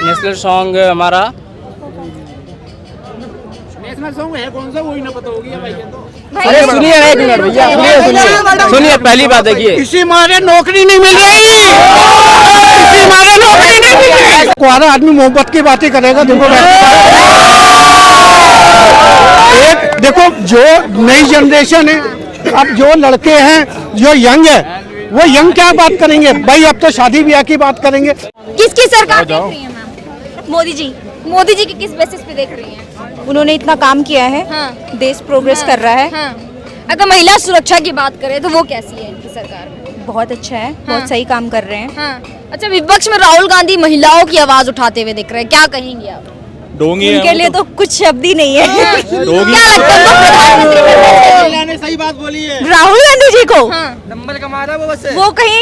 National song हमारा national song है कौन सा, वही ना पता होगी भाई तो। अरे सुनिए एक मिनट भैया, सुनिए पहली बात देखिए, इसी मारे नौकरी नहीं मिल रही, इसी मारे नौकरी नहीं मिल रही। कुआरा आदमी मोहब्बत की बातें करेगा। देखो एक देखो जो नई जनरेशन है, अब जो लड़के हैं जो यंग है वो यंग क्या बात करेंगे भाई, अब तो शादी ब्याह की बात करेंगे। किसकी सरकार देख रही है मैम? मोदी जी की किस बेसिस पे देख रही हैं? उन्होंने इतना काम किया है, हाँ। देश प्रोग्रेस कर रहा है, हाँ। अगर महिला सुरक्षा की बात करें तो वो कैसी है इनकी सरकार में? बहुत अच्छा है, हाँ। बहुत सही काम कर रहे हैं। हाँ। अच्छा, विपक्ष में राहुल गांधी महिलाओं की आवाज उठाते हुए दिख रहे हैं, क्या कहेंगे आप? डोंगी उनके लिए तो कुछ शब्द ही नहीं है। क्या लगता है प्रधानमंत्री बनने सही बात बोली है। राहुल गांधी जी को हाँ। नंबर कमा रहा वो बस वो कहीं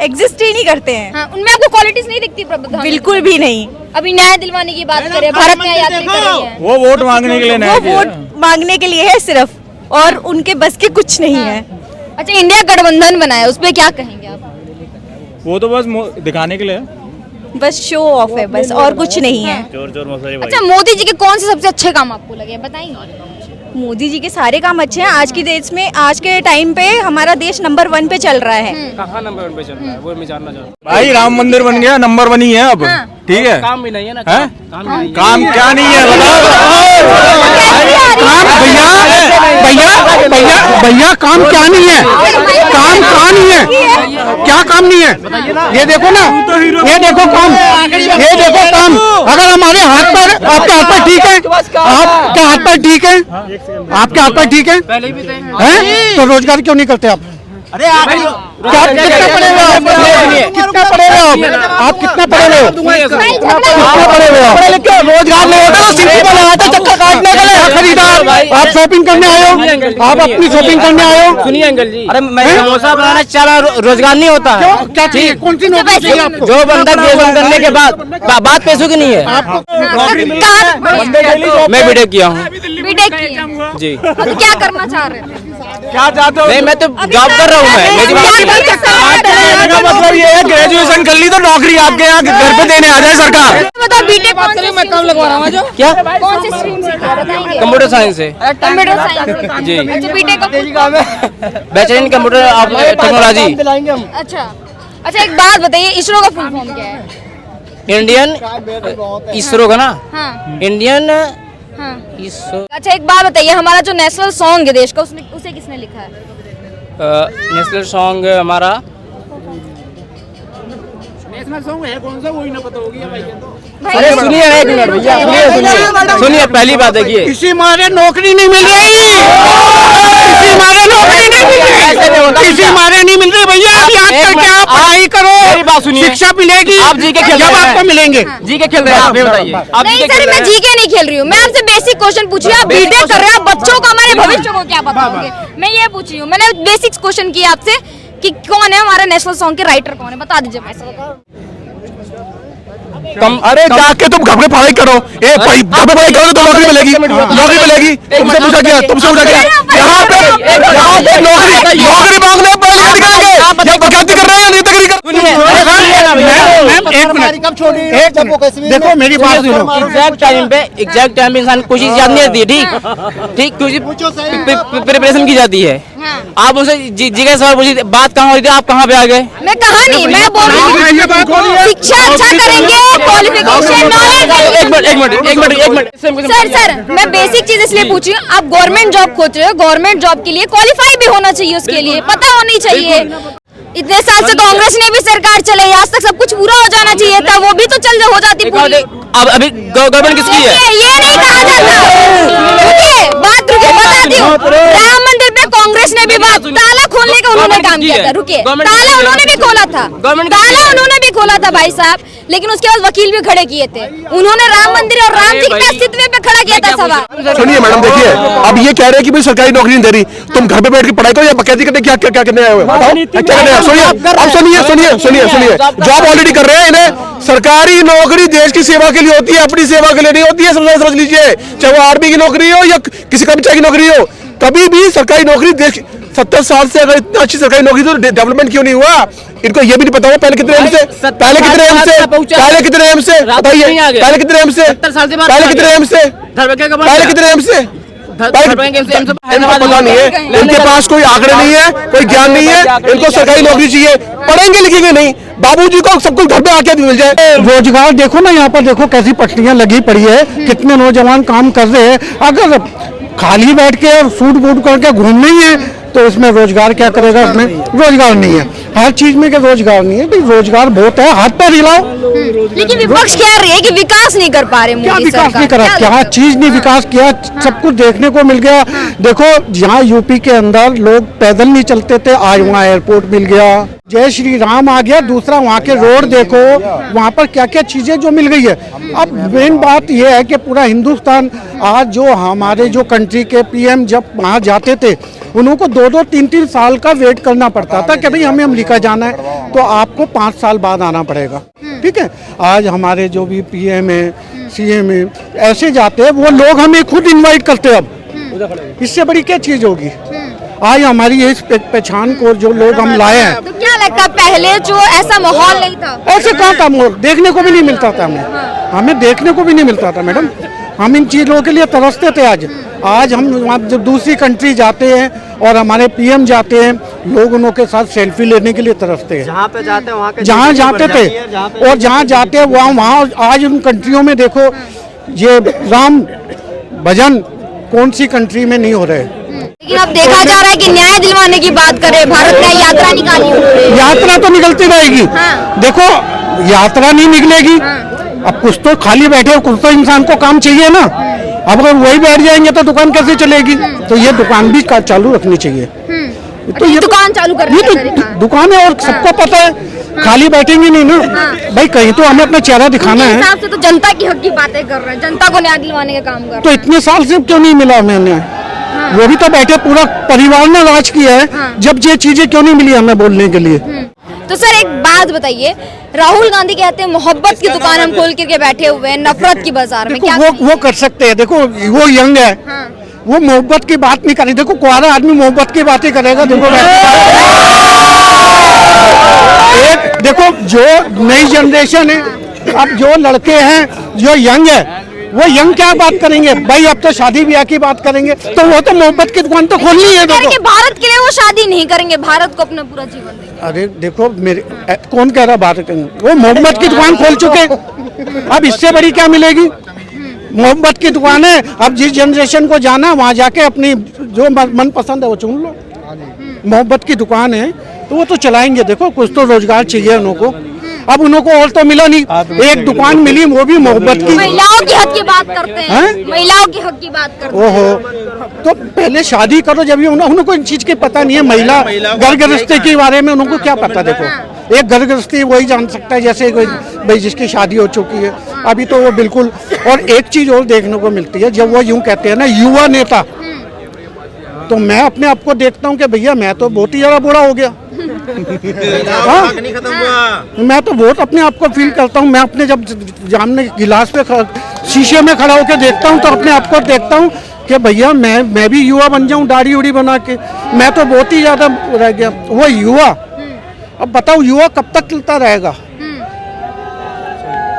एग्जिस्ट ही नहीं करते हैं, हाँ, उनमें आपको क्वालिटीज नहीं दिखती प्रधानमंत्री? बिल्कुल भी नहीं। अभी न्याय दिलवाने की बात करें, भारत न्याय यात्री कर रही है। वो वोट मांगने के लिए वो नहीं किया। वोट मांगने के लिए है सिर्फ, और उनके बस के कुछ नहीं है। अच्छा, इंडिया गठबंधन बनाया, उस पर क्या कहेंगे आप? वो तो बस दिखाने के लिए है। बस शो ऑफ है बस, और कुछ नहीं है। अच्छा, मोदी जी के कौन से सबसे अच्छे काम आपको लगे, बताएंगे? मोदी जी के सारे काम अच्छे हैं। आज की देश में, आज के टाइम पे हमारा देश नंबर 1 पे चल रहा है। कहाँ नंबर 1 पे चल रहा है वो मैं जानना चाहता हूँ। भाई राम मंदिर बन गया, नंबर 1 ही है अब। ठीक है, काम भी नहीं है ना, हैं? काम भी नहीं है। काम क्या नहीं है बताओ। भैया काम क्या नहीं है, काम कहाँ नहीं है, क्या काम नहीं है? ये देखो ना, ये देखो काम, ये देखो काम। अगर हमारे हाथ पर, आपके हाथ पर ठीक है, आपके हाथ पर ठीक है, आपके हाथ पर ठीक है, पहले भी थे। हैं? तो रोजगार क्यों नहीं करते आप? अरे आप कितना पढ़े हुए हो? कितना पढ़े हुए हो आप? कितना पढ़े हुए हो? कितना पढ़े हुए हो? रोजगार नहीं होता, सिंपल आता चक्कर काटने के लिए। खरीदार आप शॉपिंग करने आए हो, आप अपनी शॉपिंग करने आए हो। सुनिए अंकल जी, अरे मैं समोसा बनाना चला, रोजगार नहीं होता है। क्या चाहिए, कौन सी नौकरी चाहिए आपको? जो बंदा ग्रेजुएशन करने के बाद बात पैसों की नहीं है। मैं बीटेक किया हूँ बीटेक की है। जी। तो क्या करना चाह रहे थे? क्या चाहते हो? नहीं, मैं तो जॉब कर रहा हूँ। मैं मेरी बात कहने का मतलब ये है, ग्रेजुएशन कर ली तो नौकरी आपके यहाँ घर पे देने आ जाए सरकार। बताओ, बीटेक कौन सी मैं काम लगवा रहा हूँ जो क्या कौन सी स्ट्रीम से बताएंगे? कंप्यूटर साइंस से कंप्यूटर साइंस जी। अच्छा, बीटेक का बैचलर इन कंप्यूटर टेक्नोलॉजी। अच्छा अच्छा, एक बात बताइए, इसरो का फुल फॉर्म क्या है? इंडियन इसरो का ना, हाँ इंडियन हाँ। इसरो। अच्छा, एक बात बताइए, हमारा जो नेशनल सॉन्ग है देश का, उसे किसने लिखा है? नेशनल सॉन्ग हमारा नेशनल सॉन्ग है कौन सा, वही ना पता होगी भाई तो। अरे सुनिए एक मिनट भैया, सुनिए पहली बात देखिए, इसी मारे नौकरी नहीं मिल रही, इसी मारे नौकरी नहीं मिल रही, इसी मारे नहीं मिल रही भैया। आप याद करके आप पढ़ाई करो, मेरी बात सुनिए, शिक्षा मिलेगी, आप जी के खेल जब रहे हैं। आपको मिलेंगे। जी के खेल रहे हैं आप, ये बताइए। आप नहीं सर, मैं जीके नहीं खेल रही हूँ, मैं आपसे बेसिक क्वेश्चन पूछ रही हूँ। आप बीटेक कर रहे हो, आप बच्चों को, हमारे भविष्य को क्या बताओगे? मैं ये पूछ रही हूँ, मैंने बेसिक क्वेश्चन किया आपसे कि कौन है हमारे नेशनल सॉन्ग के राइटर, कौन है, बता दीजिए भाई साहब। अरे जाके तुम घर पे पढ़ाई करो, घर पे पढ़ाई करो तो नौकरी मिलेगी, नौकरी मिलेगी। तुमसे पूछा गया, तुमसे पूछा गया, यहाँ पे नौकरी मांगने पर निकलेंगे। ये बगावती कर रहे हैं, नहीं तकरीर कर। एक मिनट, देखो मेरी बात सुनो। एग्जैक्ट टाइम पे इंसान को चीज याद नहीं रहती है। ठीक क्योंकि प्रिपरेशन की जाती है। आप उनसे जी का सवाल पूछिए, बात कहाँ हो रही थी, आप कहाँ पे आ गए? मैं कहा नहीं, मैं बोल रही हूँ शिक्षा अच्छा करेंगे, क्वालिफिकेशन, नॉलेज। सर मैं बेसिक चीज इसलिए पूछ रही हूँ, आप गवर्नमेंट जॉब खोज रहे हो, गवर्नमेंट जॉब के लिए क्वालिफाई भी होना चाहिए, उसके लिए पता होनी चाहिए। इतने साल से कांग्रेस ने भी सरकार चलाई, आज तक सब कुछ पूरा हो जाना चाहिए था, वो भी तो हो जाती पूरी। अब अभी गवर्नमेंट किसकी है? ये नहीं कहा जाता। रुकिए, बात रुकिए, बताती हूँ। राम मंदिर पे कांग्रेस ने भी बात, ताला खोलने का उन्होंने काम किया था। रुकिए, ताला उन्होंने भी खोला था, ताला उन्होंने भी खोला था भाई साहब, लेकिन उसके बाद वकील भी खड़े किए थे। उन्होंने राम मंदिर और राम जी के अस्तित्व पे खड़ा किया था सवाल। सुनिए मैडम, देखिए अब ये कह रहे हैं कि भाई सरकारी नौकरी नहीं दे रही, तुम घर पे बैठ के पढ़ाई करो या बकैती करने क्या क्या करने आए हुए? क्या करने आए? सुनिए, अब सुनिए, जॉब ऑलरेडी कर रहे हैं। इन्हें सरकारी नौकरी देश की सेवा के लिए होती है, अपनी सेवा के लिए नहीं होती है। समझ लीजिए, चाहे वो आर्मी की नौकरी हो या किसी कर्मचारी की नौकरी हो, कभी भी सरकारी नौकरी देश 70 साल से अगर इतनी अच्छी सरकारी नौकरी तो डेवलपमेंट क्यों नहीं हुआ? इनको ये भी नहीं पता हुआ पहले कितने एम से, पहले कितने एम से, पहले कितने एम से बताइए, पहले कितने एम से, पहले कितने एम से, पहले कितने एम से, पता नहीं है, इनके पास कोई आंकड़े नहीं है, कोई ज्ञान नहीं है, इनको सरकारी नौकरी चाहिए, पढ़ेंगे लिखेंगे नहीं, बाबूजी को सब कुछ घर पे आके मिल जाए। रोजगार देखो ना, यहाँ पर देखो कैसी पटरियां लगी पड़ी है, कितने नौजवान काम कर रहे हैं। अगर खाली बैठ के और सूट बूट करके घूमना ही है तो इसमें रोजगार क्या करेगा? इसमें रोजगार नहीं है, हर चीज में क्या रोजगार नहीं है भाई? रोजगार बहुत है, हाथ पैर हिलाओ। लेकिन विपक्ष कह रही है कि विकास नहीं कर पा रहे क्या मोदी विकास सरकार। नहीं करा? क्या चीज नहीं विकास किया? सब कुछ देखने को मिल गया। देखो जहाँ यूपी के अंदर लोग पैदल नहीं चलते थे, आज वहाँ एयरपोर्ट मिल गया, जय श्री राम आ गया। दूसरा वहाँ के रोड देखो, वहाँ पर क्या क्या चीजें जो मिल गई है। अब मेन बात यह है कि पूरा हिंदुस्तान आज जो हमारे जो कंट्री के पीएम जब वहाँ जाते थे, उनको 2-2, 3-3 साल का वेट करना पड़ता था कि भाई हमें अमेरिका जाना है तो आपको 5 साल बाद आना पड़ेगा। ठीक है, आज हमारे जो भी पीएम है, सीएम है, ऐसे जाते हैं, वो लोग हमें खुद इनवाइट करते हैं। अब इससे बड़ी क्या चीज होगी? आज हमारी इस पहचान को जो लोग हम लाए हैं, तो क्या लगता है पहले जो ऐसा माहौल नहीं था? ऐसे कहाँ था माहौल? देखने को भी नहीं मिलता था हमें देखने को भी नहीं मिलता था मैडम। हम इन चीज़ों के लिए तरसते थे। आज हम वहाँ जब दूसरी कंट्री जाते हैं और हमारे पीएम जाते हैं, लोग उनके साथ सेल्फी लेने के लिए तरसते हैं। जहाँ पे जाते हैं वहाँ के जहाँ जाते थे और जहाँ जाते हैं वहाँ आज उन कंट्रियों में देखो ये राम भजन कौन सी कंट्री में नहीं हो रहे। लेकिन अब देखा जा रहा है कि न्याय दिलवाने की बात करें, भारत न्याय यात्रा निकाली उन्होंने। यात्रा तो निकलती रहेगी। देखो यात्रा नहीं निकलेगी, अब कुछ तो खाली बैठे, कुछ तो इंसान को काम चाहिए ना। अब अगर वही बैठ जाएंगे तो दुकान कैसे चलेगी? तो ये दुकान भी चालू रखनी चाहिए। तो ये दुकान चालू करनी ये तो दुकान है और सबको पता है, खाली बैठेंगे नहीं ना भाई। कहीं तो हमें अपना चेहरा दिखाना है। हिसाब से तो जनता की हक की बातें कर रहे हैं, जनता को न्याय दिलवाने का काम कर रहे तो इतने साल से क्यों नहीं मिला हमें न्याय? वो भी तो बैठे, पूरा परिवार ने राज किया है, जब ये चीजें क्यों नहीं मिली हमें बोलने के लिए? तो सर एक बात बताइए, राहुल गांधी कहते हैं मोहब्बत की दुकान हम खोल के बैठे हुए हैं नफरत की बाजार में, क्या वो कर सकते हैं। देखो वो यंग है, वो मोहब्बत की बात नहीं करें। देखो कुआरा आदमी मोहब्बत की बात ही करेगा। देखो जो नई जनरेशन है, अब जो लड़के हैं जो यंग है, वो यंग क्या बात करेंगे भाई? अब तो शादी ब्याह की बात करेंगे, तो वो तो मोहब्बत की दुकान तो खोलनी है। देखो भारत के लिए वो शादी नहीं करेंगे, भारत को अपना पूरा जीवन देंगे। अरे देखो मेरे कौन कह रहा बात करेंगे? वो मोहब्बत की दुकान खोल चुके, अब इससे बड़ी क्या मिलेगी? मोहब्बत की दुकान है। अब जिस जनरेशन को जाना वहाँ जाके अपनी जो मन पसंद है वो चुन लो। मोहब्बत की दुकान है तो वो तो चलाएंगे। देखो कुछ तो रोजगार चाहिए उनको, अब उनको और तो मिला नहीं, एक दुकान मिली, वो भी मोहब्बत की। महिलाओं की हक की बात करते हैं, महिलाओं की हक की बात करते हैं। ओहो, तो पहले शादी करो जब उनको इन चीज की पता नहीं है। महिला घर गृहस्थी के बारे में उनको क्या पता? देखो एक घर गृहस्थी वही जान सकता है जैसे कोई भाई जिसकी शादी हो चुकी है। अभी तो वो बिल्कुल। और एक चीज और देखने को मिलती है, जब वो यूं कहते हैं ना युवा नेता, तो मैं अपने आप को देखता हूँ कि भैया मैं तो बहुत ही ज्यादा बुरा हो गया। मैं तो बहुत अपने आप को फील करता हूँ। मैं अपने जब सामने गिलास पे शीशे में खड़ा होकर देखता हूँ तो अपने आप को देखता हूँ कि भैया मैं भी युवा बन जाऊँ दाढ़ी उड़ी बना के। मैं तो बहुत ही ज्यादा रह गया वो युवा। अब बताओ युवा कब तक चलता रहेगा?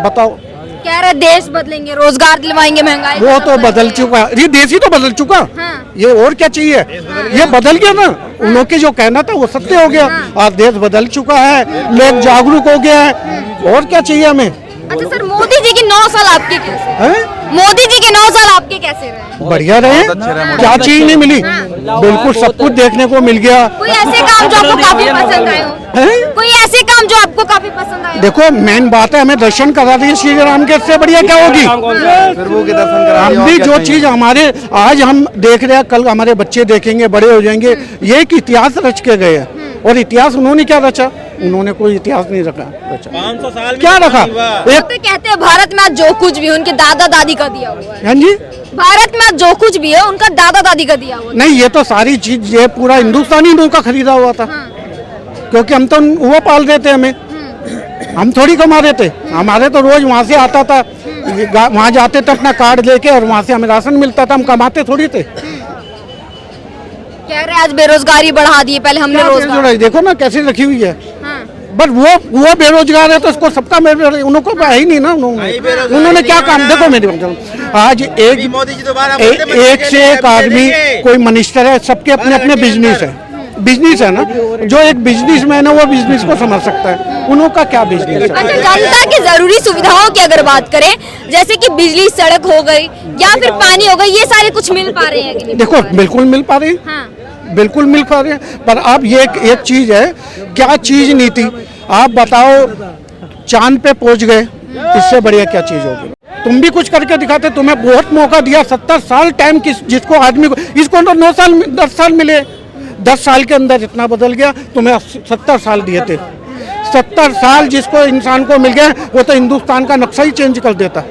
बताओ। कह रहे देश बदलेंगे, रोजगार दिलवाएंगे, महंगाई वो तो बदल चुका, ये देश ही तो बदल चुका। ये और क्या चाहिए? ये बदल गया ना। उनके जो कहना था वो सत्य हो गया। आज देश बदल चुका है, लोग जागरूक हो गए हैं, और क्या चाहिए हमें? अच्छा सर, मोदी जी की 9 साल आपके कैसे हैं? मोदी जी के 9 साल आपके कैसे रहे? बढ़िया रहे। क्या चीज नहीं मिली? बिल्कुल सब कुछ देखने को मिल गया। कोई ऐसे काम जो आपको काफी पसंद आए हो? कोई ऐसे काम जो आपको काफी पसंद आए? देखो मेन बात है, हमें दर्शन करा दिए श्री राम के, इससे बढ़िया क्या होगी? प्रभु के दर्शन करा। हम भी जो चीज हमारे आज हम देख रहे हैं, कल हमारे बच्चे देखेंगे, बड़े हो जाएंगे। ये एक इतिहास रच के गए हैं, और इतिहास उन्होंने क्या रचा? उन्होंने कोई इतिहास नहीं रखा। 500 साल क्या रखा? एक तो कहते हैं भारत में आज जो कुछ भी उनके दादा दादी का दिया हुआ है। हाँ जी, भारत में आज जो कुछ भी है उनका दादा दादी का दिया हुआ है। नहीं ये तो सारी चीज ये पूरा हिंदुस्तानी लोगों का खरीदा हुआ था। क्योंकि हम तो वो पाल रहे थे, हमें हम थोड़ी कमा रहे थे। हमारे तो रोज वहाँ से आता था, वहाँ जाते थे अपना कार्ड लेके, और वहाँ से हमें राशन मिलता था। हम कमाते थोड़ी थे। कह रहे हैं आज बेरोजगारी बढ़ा दी, पहले हमने रोजगार। देखो ना कैसी रखी हुई है। हाँ। बट वो बेरोजगार है तो उसको सबका बेरोजगार, उनको है ही नहीं ना। उन्होंने क्या काम, देखो मेरी बात, आज एक से एक आदमी, कोई मिनिस्टर है, सबके अपने अपने बिजनेस है ना। जो एक बिजनेसमैन है वो बिजनेस को समझ सकता है, उनका क्या बिजनेस है। अच्छा, जनता की जरूरी सुविधाओं की अगर बात करें, जैसे कि बिजली, सड़क हो गई या फिर पानी हो गई, ये सारे कुछ मिल पा रहे हैं कि नहीं? देखो बिल्कुल मिल पा रही है। हाँ। बिल्कुल मिल पा रहे हैं, पर अब ये एक चीज है, क्या चीज नहीं थी आप बताओ, चांद पे पहुंच गए, इससे बढ़िया क्या चीज होगी। तुम भी कुछ करके दिखाते, तुम्हें बहुत मौका दिया, 70 साल टाइम जिसको आदमी को, इसको तो 9 साल 10 साल मिले, 10 साल के अंदर इतना बदल गया, तुम्हें 70 साल दिए थे। 70 साल जिसको इंसान को मिल गए, वो तो हिंदुस्तान का नक्शा ही चेंज कर देता।